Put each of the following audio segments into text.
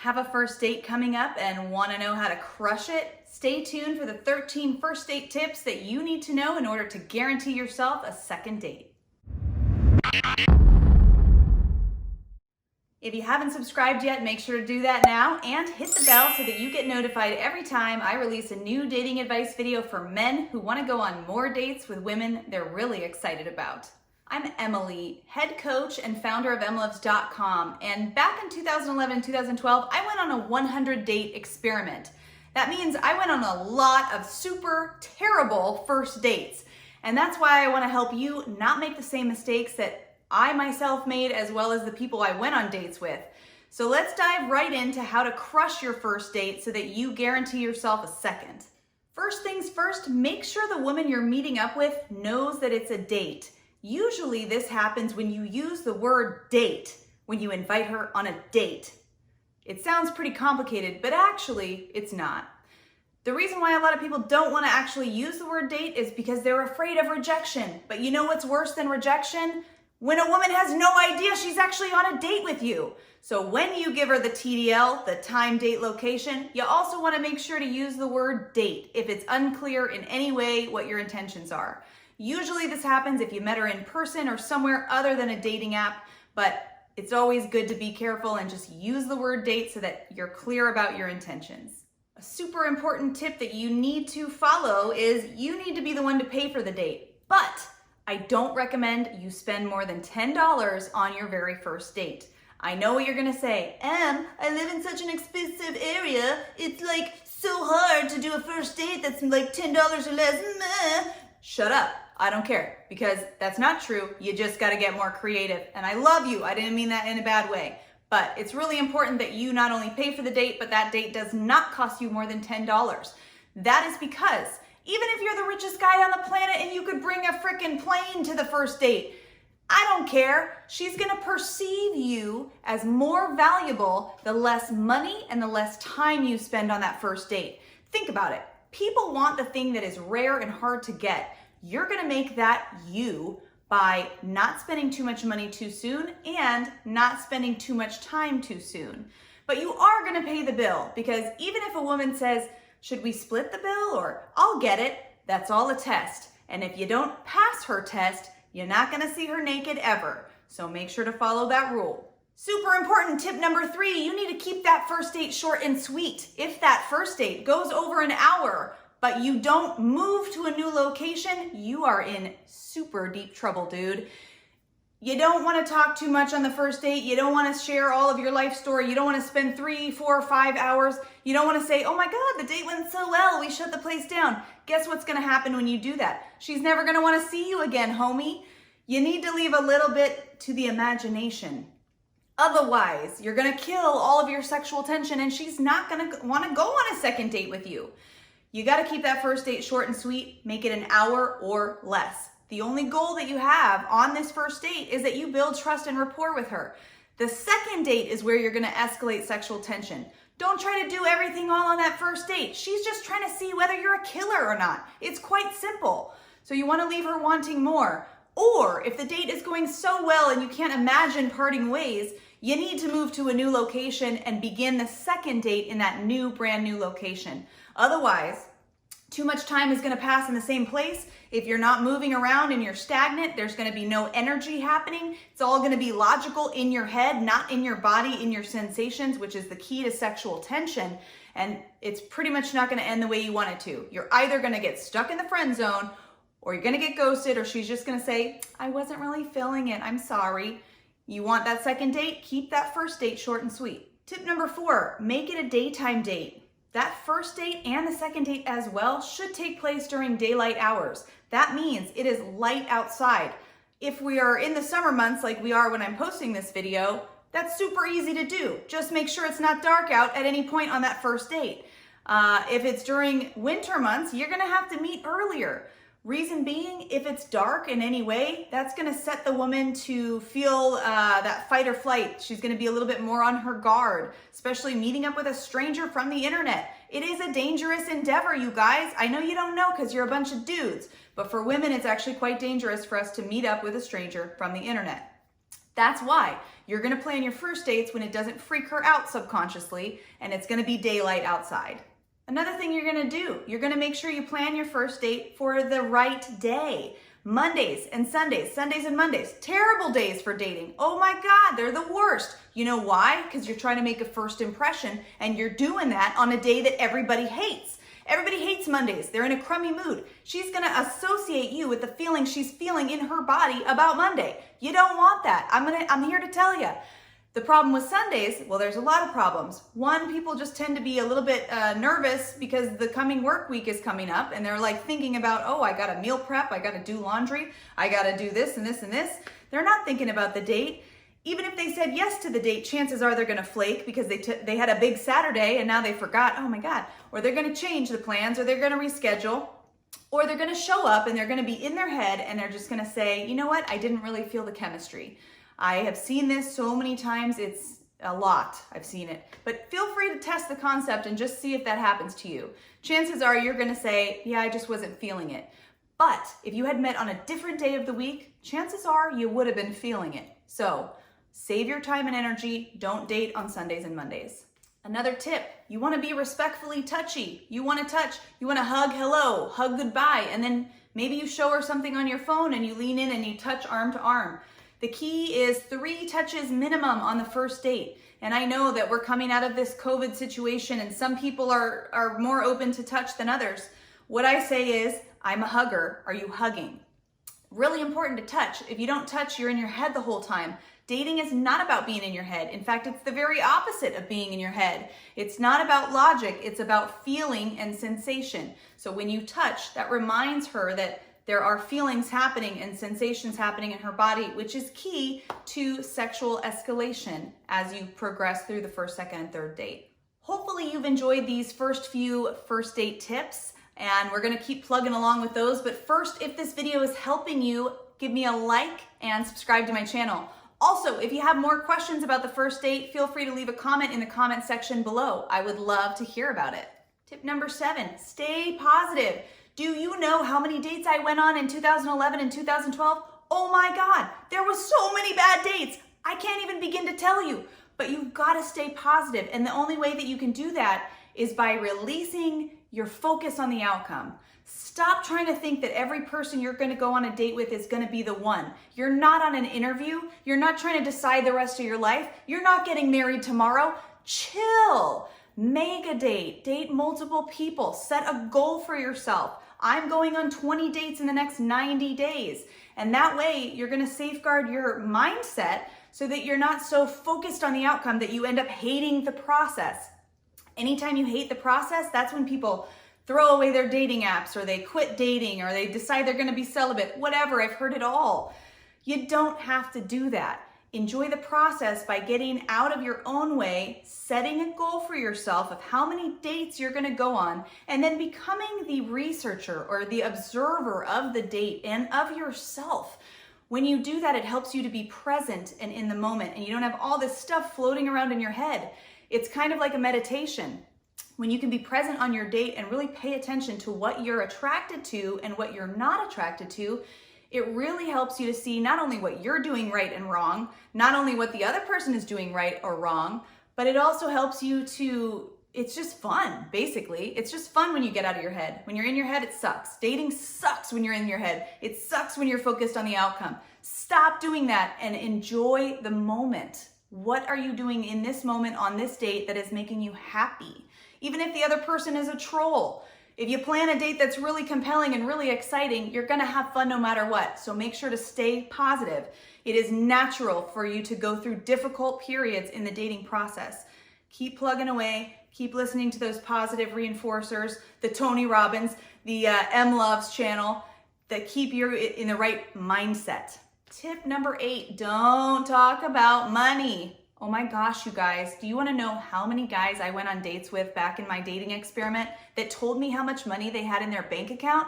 Have a first date coming up and want to know how to crush it? Stay tuned for the 13 first date tips that you need to know in order to guarantee yourself a second date. If you haven't subscribed yet, make sure to do that now and hit the bell so that you get notified every time I release a new dating advice video for men who want to go on more dates with women they're really excited about. I'm Emyli, head coach and founder of emlovz.com, and back in 2011-2012, I went on a 100-date experiment. That means I went on a lot of super terrible first dates, and that's why I want to help you not make the same mistakes that I myself made as well as the people I went on dates with. So let's dive right into how to crush your first date so that you guarantee yourself a second. First things first, make sure the woman you're meeting up with knows that it's a date. Usually this happens when you use the word date, when you invite her on a date. It sounds pretty complicated, but actually it's not. The reason why a lot of people don't want to actually use the word date is because they're afraid of rejection. But you know what's worse than rejection? When a woman has no idea she's actually on a date with you. So when you give her the TDL, the time, date, location, you also want to make sure to use the word date if it's unclear in any way what your intentions are. Usually this happens if you met her in person or somewhere other than a dating app, but it's always good to be careful and just use the word date so that you're clear about your intentions. A super important tip that you need to follow is you need to be the one to pay for the date, but I don't recommend you spend more than $10 on your very first date. I know what you're gonna say. I live in such an expensive area. It's like so hard to do a first date that's like $10 or less. Meh. Shut up. I don't care, because that's not true. You just got to get more creative. And I love you. I didn't mean that in a bad way. But it's really important that you not only pay for the date, but that date does not cost you more than $10. That is because even if you're the richest guy on the planet and you could bring a freaking plane to the first date, I don't care. She's going to perceive you as more valuable the less money and the less time you spend on that first date. Think about it. People want the thing that is rare and hard to get. You're gonna make that you by not spending too much money too soon and not spending too much time too soon. But you are gonna pay the bill, because even if a woman says, should we split the bill, or I'll get it, that's all a test. And if you don't pass her test, you're not gonna see her naked ever. So make sure to follow that rule. Super important tip number 3, you need to keep that first date short and sweet. If that first date goes over an hour, but you don't move to a new location, you are in super deep trouble, dude. You don't want to talk too much on the first date. You don't want to share all of your life story. You don't want to spend 3, 4, 5 hours. You don't want to say, oh my God, the date went so well, we shut the place down. Guess what's going to happen when you do that? She's never going to want to see you again, homie. You need to leave a little bit to the imagination. Otherwise, you're going to kill all of your sexual tension and she's not going to want to go on a second date with you. You got to keep that first date short and sweet, make it an hour or less. The only goal that you have on this first date is that you build trust and rapport with her. The second date is where you're going to escalate sexual tension. Don't try to do everything all on that first date. She's just trying to see whether you're a killer or not. It's quite simple. So you want to leave her wanting more. Or if the date is going so well and you can't imagine parting ways, you need to move to a new location and begin the second date in that new, brand new location. Otherwise, too much time is going to pass in the same place. If you're not moving around and you're stagnant, there's going to be no energy happening. It's all going to be logical in your head, not in your body, in your sensations, which is the key to sexual tension. And it's pretty much not going to end the way you want it to. You're either going to get stuck in the friend zone, or you're going to get ghosted, or she's just going to say, I wasn't really feeling it, I'm sorry. You want that second date? Keep that first date short and sweet. Tip number 4, make it a daytime date. That first date and the second date as well should take place during daylight hours. That means it is light outside. If we are in the summer months like we are when I'm posting this video, that's super easy to do. Just make sure it's not dark out at any point on that first date. If it's during winter months, you're gonna have to meet earlier. Reason being, if it's dark in any way, that's gonna set the woman to feel that fight or flight. She's gonna be a little bit more on her guard, especially meeting up with a stranger from the internet. It is a dangerous endeavor, you guys. I know you don't know because you're a bunch of dudes, but for women, it's actually quite dangerous for us to meet up with a stranger from the internet. That's why you're gonna plan your first dates when it doesn't freak her out subconsciously, and it's gonna be daylight outside. Another thing you're gonna do, you're gonna make sure you plan your first date for the right day. Mondays and Sundays, Sundays and Mondays, terrible days for dating. Oh my God, they're the worst. You know why? Because you're trying to make a first impression, and you're doing that on a day that everybody hates. Everybody hates Mondays. They're in a crummy mood. She's gonna associate you with the feeling she's feeling in her body about Monday. You don't want that. I'm here to tell you. The problem with Sundays, well, there's a lot of problems. One, people just tend to be a little bit nervous because the coming work week is coming up, and they're like thinking about, oh, I gotta meal prep, I gotta do laundry, I gotta do this and this and this. They're not thinking about the date. Even if they said yes to the date, chances are they're gonna flake because they had a big Saturday and now they forgot, oh my God. Or they're gonna change the plans, or they're gonna reschedule, or they're gonna show up and they're gonna be in their head and they're just gonna say, you know what, I didn't really feel the chemistry. I have seen this so many times, it's a lot, I've seen it. But feel free to test the concept and just see if that happens to you. Chances are you're gonna say, yeah, I just wasn't feeling it. But if you had met on a different day of the week, chances are you would have been feeling it. So save your time and energy, don't date on Sundays and Mondays. Another tip, you wanna be respectfully touchy. You wanna touch, you wanna hug hello, hug goodbye, and then maybe you show her something on your phone and you lean in and you touch arm to arm. The key is 3 touches minimum on the first date. And I know that we're coming out of this COVID situation and some people are more open to touch than others. What I say is, I'm a hugger. Are you hugging? Really important to touch. If you don't touch, you're in your head the whole time. Dating is not about being in your head. In fact, it's the very opposite of being in your head. It's not about logic. It's about feeling and sensation. So when you touch, that reminds her that there are feelings happening and sensations happening in her body, which is key to sexual escalation as you progress through the first, second, and third date. Hopefully you've enjoyed these first few first date tips, and we're gonna keep plugging along with those. But first, if this video is helping you, give me a like and subscribe to my channel. Also, if you have more questions about the first date, feel free to leave a comment in the comment section below. I would love to hear about it. Tip number 7, stay positive. Do you know how many dates I went on in 2011 and 2012? Oh my God, there was so many bad dates. I can't even begin to tell you, but you've gotta stay positive. And the only way that you can do that is by releasing your focus on the outcome. Stop trying to think that every person you're gonna go on a date with is gonna be the one. You're not on an interview. You're not trying to decide the rest of your life. You're not getting married tomorrow. Chill. Make a date. Date multiple people. Set a goal for yourself. I'm going on 20 dates in the next 90 days. And that way you're gonna safeguard your mindset so that you're not so focused on the outcome that you end up hating the process. Anytime you hate the process, that's when people throw away their dating apps, or they quit dating, or they decide they're gonna be celibate, whatever, I've heard it all. You don't have to do that. Enjoy the process by getting out of your own way, setting a goal for yourself of how many dates you're gonna go on, and then becoming the researcher or the observer of the date and of yourself. When you do that, it helps you to be present and in the moment, and you don't have all this stuff floating around in your head. It's kind of like a meditation. When you can be present on your date and really pay attention to what you're attracted to and what you're not attracted to, it really helps you to see not only what you're doing right and wrong, not only what the other person is doing right or wrong, but it also helps you to, it's just fun, basically. It's just fun when you get out of your head. When you're in your head, it sucks. Dating sucks when you're in your head. It sucks when you're focused on the outcome. Stop doing that and enjoy the moment. What are you doing in this moment on this date that is making you happy? Even if the other person is a troll. If you plan a date that's really compelling and really exciting, you're gonna have fun no matter what. So make sure to stay positive. It is natural for you to go through difficult periods in the dating process. Keep plugging away, keep listening to those positive reinforcers, the Tony Robbins, the Emlovz channel that keep you in the right mindset. Tip number 8, don't talk about money. Oh my gosh, you guys, do you wanna know how many guys I went on dates with back in my dating experiment that told me how much money they had in their bank account?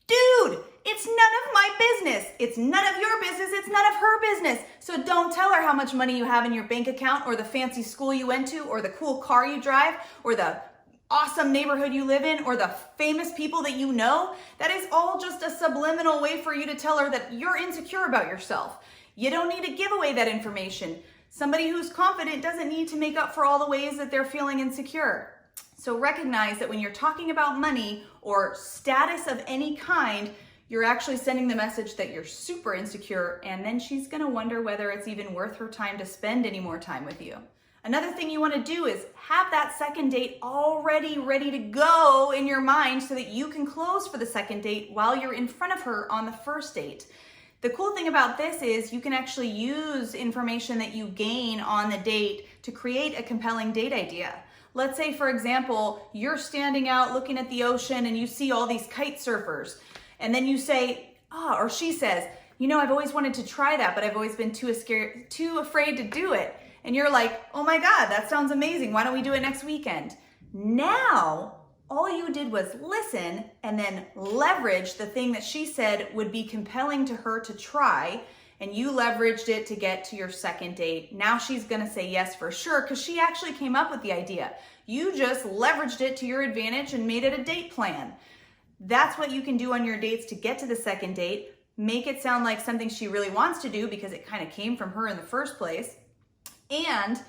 Dude, it's none of my business. It's none of your business, it's none of her business. So don't tell her how much money you have in your bank account, or the fancy school you went to, or the cool car you drive, or the awesome neighborhood you live in, or the famous people that you know. That is all just a subliminal way for you to tell her that you're insecure about yourself. You don't need to give away that information. Somebody who's confident doesn't need to make up for all the ways that they're feeling insecure. So recognize that when you're talking about money or status of any kind, you're actually sending the message that you're super insecure, and then she's gonna wonder whether it's even worth her time to spend any more time with you. Another thing you wanna do is have that second date already ready to go in your mind so that you can close for the second date while you're in front of her on the first date. The cool thing about this is you can actually use information that you gain on the date to create a compelling date idea. Let's say, for example, you're standing out looking at the ocean and you see all these kite surfers. And then you say, or she says, you know, I've always wanted to try that, but I've always been too afraid to do it. And you're like, oh my God, that sounds amazing. Why don't we do it next weekend? Now, all you did was listen and then leverage the thing that she said would be compelling to her to try, and you leveraged it to get to your second date. Now she's gonna say yes for sure because she actually came up with the idea. You just leveraged it to your advantage and made it a date plan. That's what you can do on your dates to get to the second date. Make it sound like something she really wants to do because it kind of came from her in the first place. And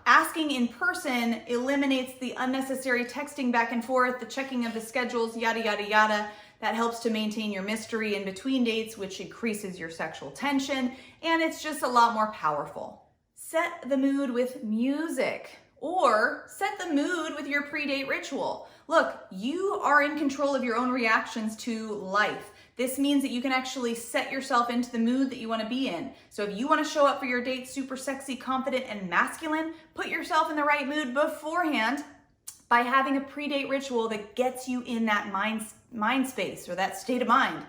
asking in person eliminates the unnecessary texting back and forth, the checking of the schedules, yada, yada, yada. That helps to maintain your mystery in between dates, which increases your sexual tension, and it's just a lot more powerful. Set the mood with music, or set the mood with your pre-date ritual. Look, you are in control of your own reactions to life. This means that you can actually set yourself into the mood that you want to be in. So if you want to show up for your date super sexy, confident, and masculine, put yourself in the right mood beforehand by having a pre-date ritual that gets you in that mind space or that state of mind.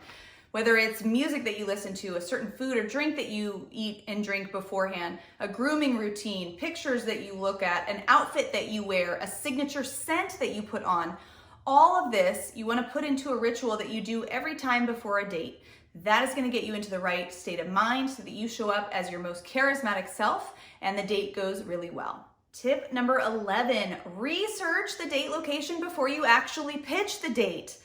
Whether it's music that you listen to, a certain food or drink that you eat and drink beforehand, a grooming routine, pictures that you look at, an outfit that you wear, a signature scent that you put on, all of this you want to put into a ritual that you do every time before a date. That is going to get you into the right state of mind so that you show up as your most charismatic self and the date goes really well. Tip number 11, research the date location before you actually pitch the date.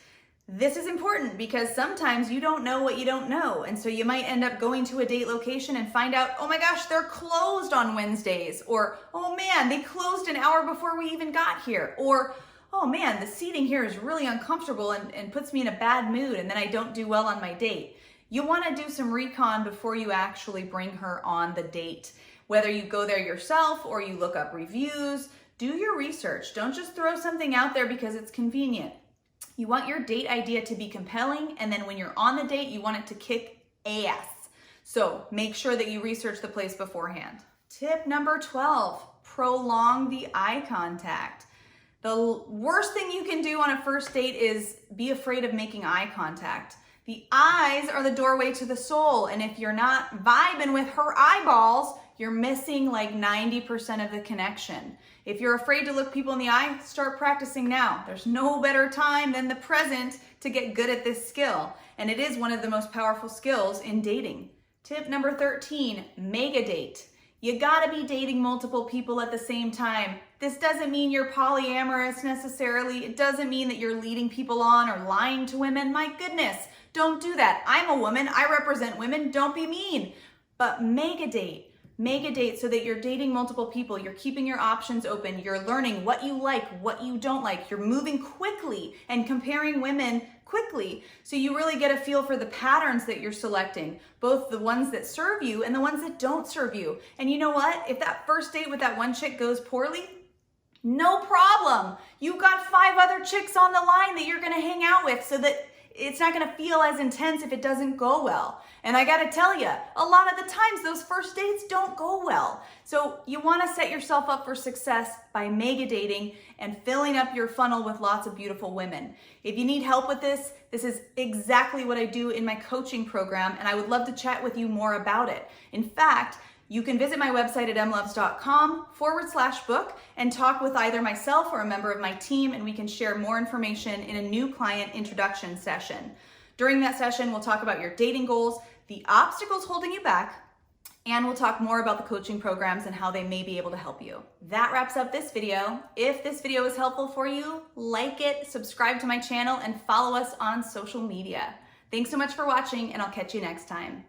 This is important because sometimes you don't know what you don't know. And so you might end up going to a date location and find out, oh my gosh, they're closed on Wednesdays. Or, oh man, they closed an hour before we even got here. Or, oh man, the seating here is really uncomfortable and puts me in a bad mood and then I don't do well on my date. You want to do some recon before you actually bring her on the date. Whether you go there yourself or you look up reviews, do your research. Don't just throw something out there because it's convenient. You want your date idea to be compelling, and then when you're on the date, you want it to kick ass. So make sure that you research the place beforehand. Tip number 12, prolong the eye contact. The worst thing you can do on a first date is be afraid of making eye contact. The eyes are the doorway to the soul, and if you're not vibing with her eyeballs, you're missing like 90% of the connection. If you're afraid to look people in the eye, start practicing now. There's no better time than the present to get good at this skill, and it is one of the most powerful skills in dating. Tip number 13, mega date. You gotta be dating multiple people at the same time. This doesn't mean you're polyamorous necessarily. It doesn't mean that you're leading people on or lying to women. My goodness, don't do that. I'm a woman, I represent women, don't be mean. But mega date so that you're dating multiple people, you're keeping your options open, you're learning what you like, what you don't like, you're moving quickly and comparing women quickly so you really get a feel for the patterns that you're selecting, both the ones that serve you and the ones that don't serve you. And you know what? If that first date with that one chick goes poorly, no problem. You've got 5 other chicks on the line that you're gonna hang out with so that it's not gonna feel as intense if it doesn't go well. And I gotta tell you, a lot of the times those first dates don't go well. So you wanna set yourself up for success by mega dating and filling up your funnel with lots of beautiful women. If you need help with this, this is exactly what I do in my coaching program, and I would love to chat with you more about it. In fact, you can visit my website at emlovz.com/book and talk with either myself or a member of my team, and we can share more information in a new client introduction session. During that session, we'll talk about your dating goals, the obstacles holding you back, and we'll talk more about the coaching programs and how they may be able to help you. That wraps up this video. If this video was helpful for you, like it, subscribe to my channel, and follow us on social media. Thanks so much for watching, and I'll catch you next time.